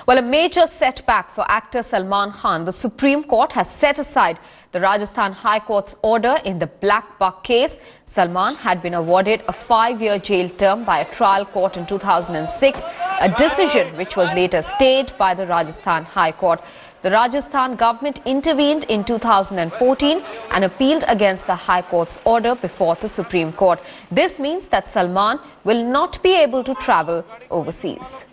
Well, a major setback for actor Salman Khan. The Supreme Court has set aside the Rajasthan High Court's order in the Black Buck case. Salman had been awarded a 5-year jail term by a trial court in 2006, a decision which was later stayed by the Rajasthan High Court. The Rajasthan government intervened in 2014 and appealed against the High Court's order before the Supreme Court. This means that Salman will not be able to travel overseas.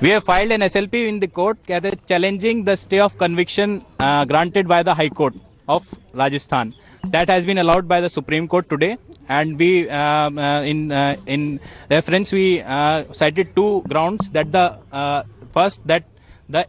We have filed an SLP in the court challenging the stay of conviction granted by the High Court of Rajasthan. That has been allowed by the Supreme Court today, and we in reference we cited two grounds. That the first, that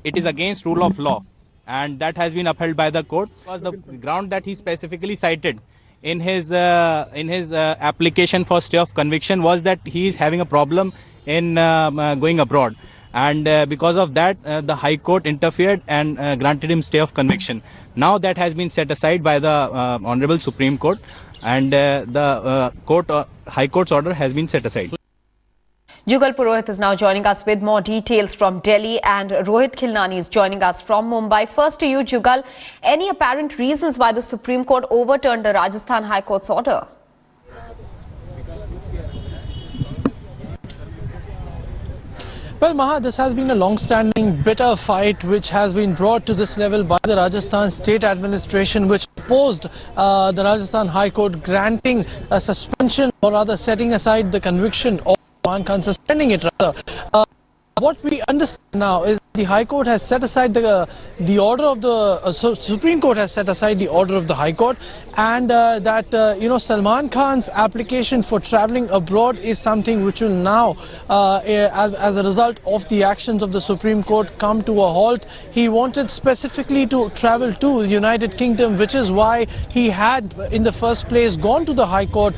it is against rule of law, and that has been upheld by the court. Because the ground that he specifically cited in his application for stay of conviction was that he is having a problem in going abroad, and because of that the High Court interfered and granted him stay of conviction. Now that has been set aside by the Honorable Supreme Court, and the High Court's order has been set aside. Jugal Purohit is now joining us with more details from Delhi, and Rohit Khilnani is joining us from Mumbai. First to you, Jugal, any apparent reasons why the Supreme Court overturned the Rajasthan High Court's order? Well, Maha, this has been a long-standing bitter fight which has been brought to this level by the Rajasthan State Administration, which opposed the Rajasthan High Court granting a suspension, or rather setting aside the conviction of Salman Khan, suspending it rather. What we understand now is the High Court has set aside the order of the Supreme Court has set aside the order of the High Court, and that Salman Khan's application for travelling abroad is something which will now, as a result of the actions of the Supreme Court, come to a halt. He wanted specifically to travel to the United Kingdom, which is why he had in the first place gone to the High Court,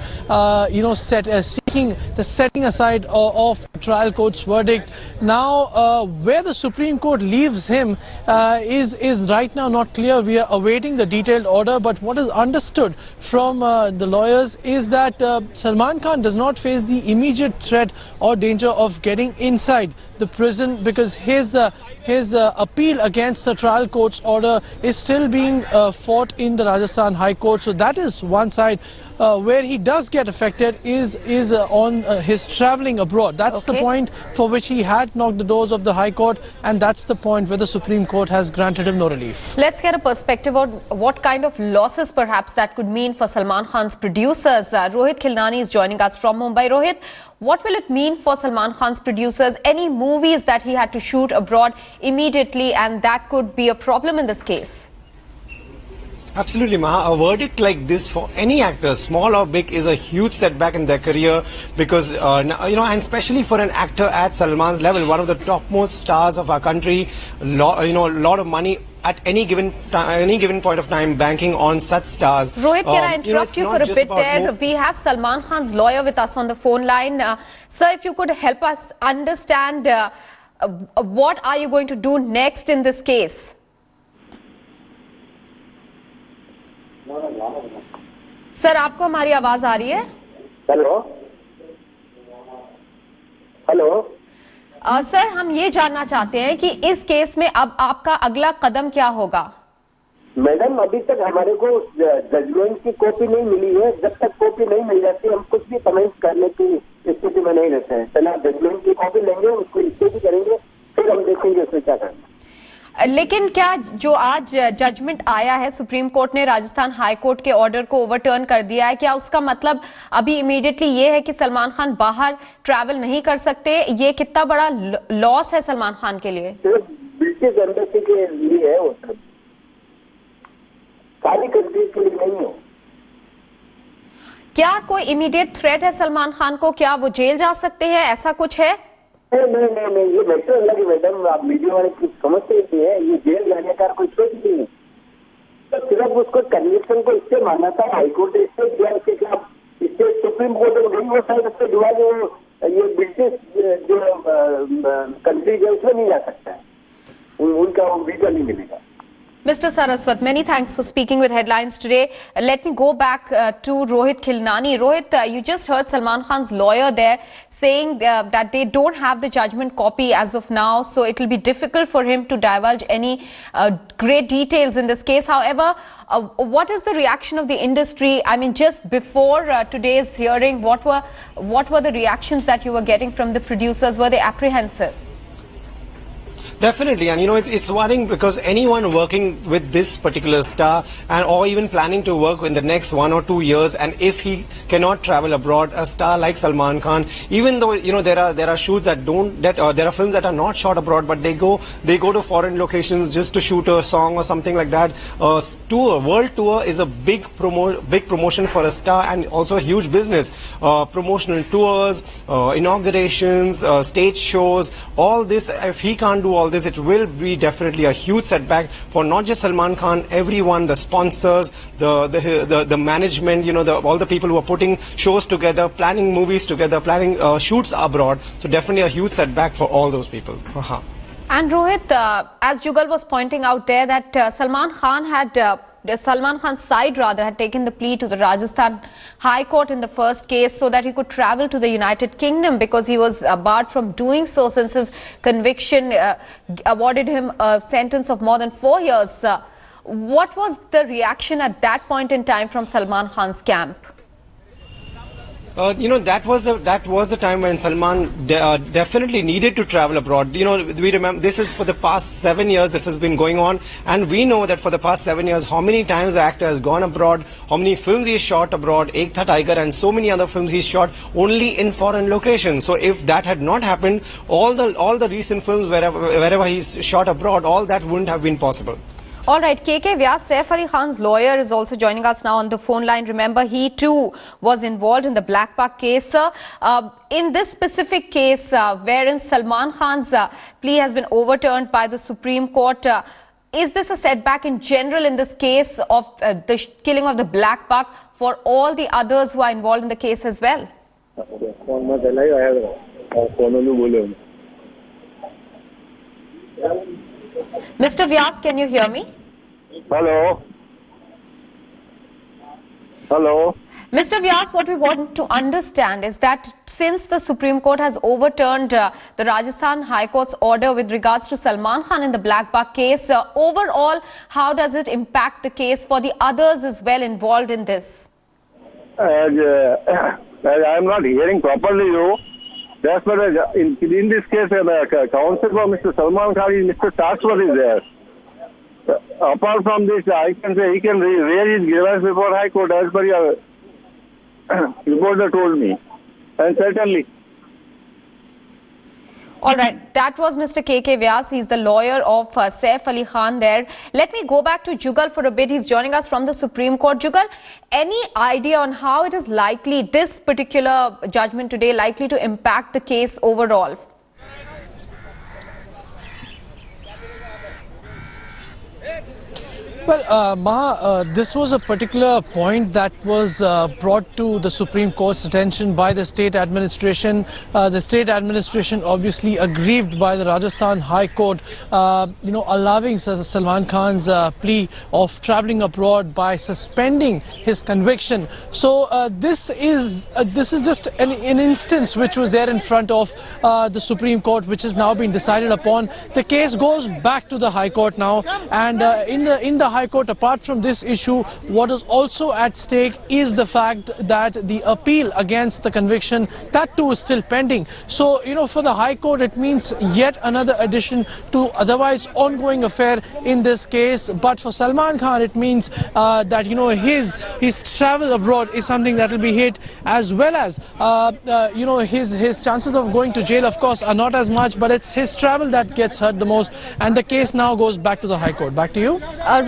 seeking the setting aside of trial court's verdict. Now, where the Supreme Court leaves him is right now not clear. We are awaiting the detailed order, but what is understood from the lawyers is that Salman Khan does not face the immediate threat or danger of getting inside the prison, because his appeal against the trial court's order is still being fought in the Rajasthan High Court. So that is one side. Where he does get affected is on his travelling abroad. That's the point for which he had knocked the doors of the High Court, and that's the point where the Supreme Court has granted him no relief. Let's get a perspective on what kind of losses perhaps that could mean for Salman Khan's producers. Rohit Khilnani is joining us from Mumbai. Rohit, what will it mean for Salman Khan's producers? Any movies that he had to shoot abroad immediately, and that could be a problem in this case? Absolutely, Maha. A verdict like this for any actor, small or big, is a huge setback in their career, because and especially for an actor at Salman's level, one of the topmost stars of our country, a lot of money at any given point of time banking on such stars. Rohit, can I interrupt you for a bit there? We have Salman Khan's lawyer with us on the phone line. Sir, if you could help us understand what are you going to do next in this case? Sir, आपको हमारी आवाज आ रही है? Hello hello sir, हम ये जानना चाहते हैं कि इस केस में अब आपका अगला कदम क्या होगा? मैडम, अभी तक हमारे को जजमेंट की कॉपी नहीं मिली है। जब तक कॉपी नहीं मिल जाती हम कुछ भी कमेंट करने की स्थिति में नहीं रहते हैं। पहले जजमेंट की कॉपी लेंगे, उसको स्टडी करेंगे, फिर हम देखेंगे उसमें क्या करना। लेकिन क्या जो आज जजमेंट आया है, सुप्रीम कोर्ट ने राजस्थान हाई कोर्ट के ऑर्डर को ओवरटर्न कर दिया है, क्या उसका मतलब अभी इमीडिएटली ये है कि सलमान खान बाहर ट्रैवल नहीं कर सकते? ये कितना बड़ा लॉस है सलमान खान के लिए? ब्रिटिश एम्बेसी के लिए है वो सब, सारी कंट्रीज के लिए नहीं हो। क्या कोई इमीडिएट थ्रेट है सलमान खान को? क्या वो जेल जा सकते हैं? ऐसा कुछ है? नहीं, ये मैटर अलग है मैडम। आप मीडिया वाले कुछ समझते ही है, ये जेल जाने का कोई सोच नहीं है। तो सिर्फ उसको कन्विक्शन को इससे माना था हाई कोर्ट ने, इससे दिया इसके खिलाफ, इससे सुप्रीम कोर्ट ने नहीं, वो शायद इससे दिया जो ये ब्रिटिश जो कंट्रीज है उसमें नहीं जा सकता है, उनका वीजा नहीं मिलेगा। Mr. Saraswat, many thanks for speaking with Headlines today. Let me go back to Rohit Khilnani. Rohit, you just heard Salman Khan's lawyer there saying that they don't have the judgment copy as of now, so it will be difficult for him to divulge any great details in this case. However, what is the reaction of the industry? I mean, just before today's hearing, what were the reactions that you were getting from the producers? Were they apprehensive? Definitely, and it's worrying because anyone working with this particular star or even planning to work in the next 1 or 2 years, and if he cannot travel abroad, a star like Salman Khan, even though there are shoots that there are films that are not shot abroad, but they go to foreign locations just to shoot a song or something like that. World tour is a big promotion for a star and also a huge business. Promotional tours, inaugurations, stage shows, all this. If he can't do all this, it will be definitely a huge setback for not just Salman Khan, everyone, the sponsors, the management, all the people who are putting shows together, planning movies together, planning shoots abroad. So definitely a huge setback for all those people. And Rohit, as Jugal was pointing out there, that Salman Khan's side had taken the plea to the Rajasthan High Court in the first case so that he could travel to the United Kingdom, because he was barred from doing so since his conviction awarded him a sentence of more than 4 years. What was the reaction at that point in time from Salman Khan's camp? That was the time when Salman definitely needed to travel abroad. We remember this is for the past 7 years. This has been going on, and we know that for the past 7 years, how many times the actor has gone abroad, how many films he shot abroad, Ek Tha Tiger, and so many other films he's shot only in foreign locations. So if that had not happened, all the recent films wherever he's shot abroad, all that wouldn't have been possible. All right, KK Vyas, Saif Ali Khan's lawyer, is also joining us now on the phone line. Remember, he too was involved in the Black Buck case. In this specific case, wherein Salman Khan's plea has been overturned by the Supreme Court, is this a setback in general in this case of the killing of the Black Buck for all the others who are involved in the case as well? Mr. Vyas, can you hear me? Hello. Hello. Mr. Vyas, what we want to understand is that since the Supreme Court has overturned the Rajasthan High Court's order with regards to Salman Khan in the Black Buck case, overall, how does it impact the case for the others as well involved in this? As I am not hearing properly you. That's why in this case, the counsel for Mr. Salman Khan is Mr. Saraswat is there. Apart from this, I can say he can raise his grievance before High Court as per your reporter told me. And certainly. All right, that was Mr. KK Vyas. He's the lawyer of Saif Ali Khan there. Let me go back to Jugal for a bit. He's joining us from the Supreme Court. Jugal, any idea on how it is likely, this particular judgment today, likely to impact the case overall? Well, Maha, this was a particular point that was brought to the Supreme Court's attention by the state administration. The state administration obviously aggrieved by the Rajasthan High Court, allowing Salman Khan's plea of travelling abroad by suspending his conviction. So this is just an instance which was there in front of the Supreme Court, which has now been decided upon. The case goes back to the High Court now, and in the High Court, apart from this issue, what is also at stake is the fact that the appeal against the conviction, that too is still pending. So, for the High Court, it means yet another addition to otherwise ongoing affair in this case. But for Salman Khan, it means that, his travel abroad is something that will be hit, as well as, his chances of going to jail, of course, are not as much, but it's his travel that gets hurt the most. And the case now goes back to the High Court. Back to you.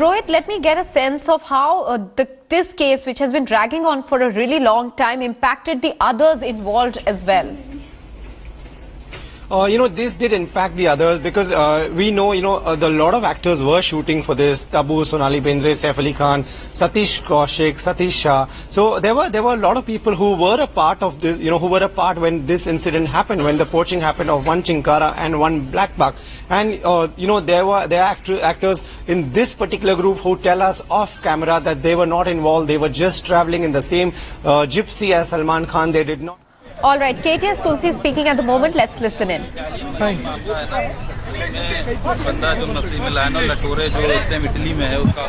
Rohit, let me get a sense of how this case, which has been dragging on for a really long time, impacted the others involved as well. this did impact the others because we know, the lot of actors were shooting for this. Tabu, Sonali Bendre, Saif Ali Khan, Satish Kaushik, Satish Shah. So there were a lot of people who were a part of this, who were a part when this incident happened, when the poaching happened of one chinkara and one black buck. And there are actors in this particular group who tell us off camera that they were not involved. They were just traveling in the same gypsy as Salman Khan. They did not. All right, KTS Tulsi speaking at the moment. Let's listen in. Right. बंदा जो मछली में लाया ना लटोरे जो इस time Italy में है उसका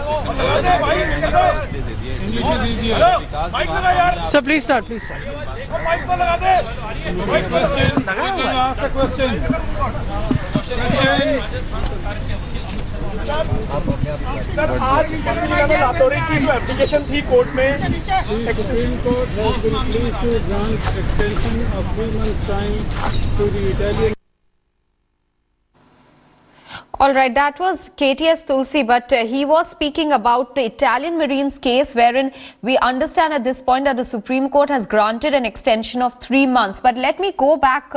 Sir, please start. सर आज लातौरी की जो एप्लीकेशन थी कोर्ट में supreme court has been pleased to grant extension of 3 months time to the Italian. All right, that was KTS Tulsi, but he was speaking about the Italian Marines case, wherein we understand at this point that the Supreme Court has granted an extension of 3 months. But let me go back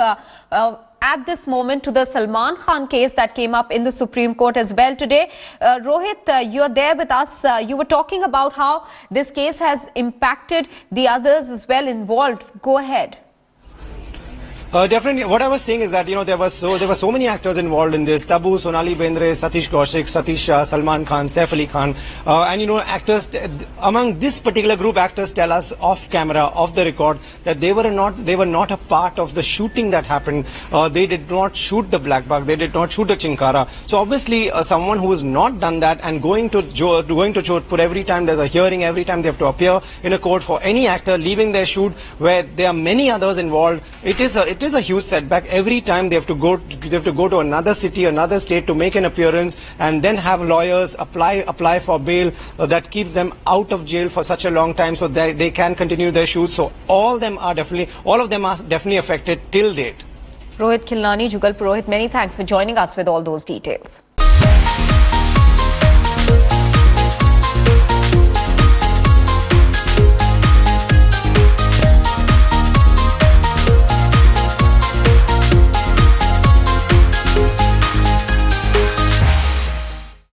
at this moment to the Salman Khan case that came up in the Supreme Court as well today. Rohit, you're there with us. You were talking about how this case has impacted the others as well involved. Go ahead. Definitely. What I was saying is that, there were so many actors involved in this. Tabu, Sonali Bendre, Satish Kaushik, Satish Shah, Salman Khan, Saif Ali Khan. And, actors, among this particular group, actors tell us off camera, off the record, that they were not a part of the shooting that happened. They did not shoot the black buck. They did not shoot the chinkara. So obviously, someone who has not done that and going to Jodhpur every time there's a hearing, every time they have to appear in a court, for any actor leaving their shoot where there are many others involved, it is a huge setback. Every time they have to go to another city, another state to make an appearance, and then have lawyers apply for bail that keeps them out of jail for such a long time, so they can continue their shoots. So all of them are definitely affected till date. Rohit Khilnani, Jugal Purohit, many thanks for joining us with all those details.